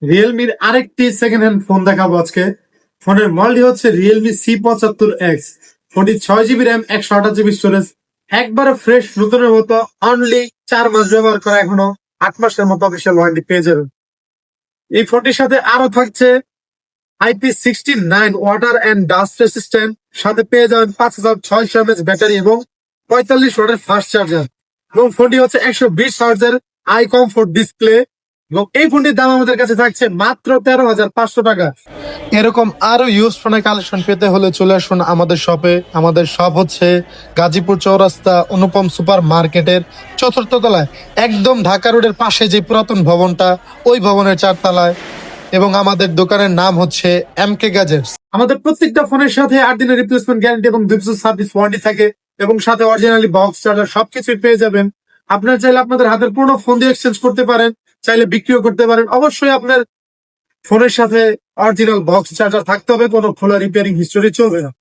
রিয়েলমির আরেকটি second hand phone দেখাবো আজকে। ফোনের মডেলটি হচ্ছে রিয়েলমি C75X। ফোনটি 6 জিবি র্যাম, 128 জিবি স্টোরেজ, একবারে ফ্রেশ নতুনের মতো। অনলি 4 মাস ব্যবহার করা, এখনো 8 মাসের মতো অফিসিয়াল ওয়ারেন্টি পেয়ে যাবেন। এই ফোনটির সাথে আরো থাকছে IP69 water and dust resistant, সাথে পেয়ে যাবেন 5600 mAh ব্যাটারি এবং 45 ওয়াটের ফাস্ট চার্জার। এবং ফোনটি হচ্ছে 120 হার্টজের আই কমফোর্ট ডিসপ্লে। এবং এই ফোনটির দাম আমাদের কাছে থাকছে মাত্র 13,500 টাকা। এরকম আরো ইউজ ফোনের কালেকশন পেতে হলে চলে আসুন আমাদের শপে। আমাদের শপ হচ্ছে গাজীপুর চৌরাস্তা অনুপম সুপার মার্কেটের 4র্থ তলায়, একদম ঢাকা রোডের পাশে যে পুরাতন ভবনটা, ওই ভবনের 4 তলায়। এবং আমাদের দোকানের নাম হচ্ছে MK গ্যাজেটস। আমাদের প্রত্যেকটা ফোনের সাথে 8 দিনের রিপ্লেসমেন্ট গ্যারান্টি এবং 2 বছর সার্ভিস ওয়ারেন্টি থাকে। এবং সাথে অরিজিনালি বক্স চার্জার সবকিছুই পেয়ে যাবেন। আপনারা চাইলে আপনাদের হাতের পুরোনো ফোন দিয়ে এক্সচেঞ্জ করতে পারেন, চাইলে বিক্রিও করতে পারেন। অবশ্যই আপনার ফোনের সাথে অরিজিনাল বক্স চার্জার থাকতে হবে, কোনো খোলা রিপেয়ারিং হিস্টোরি চলবে না।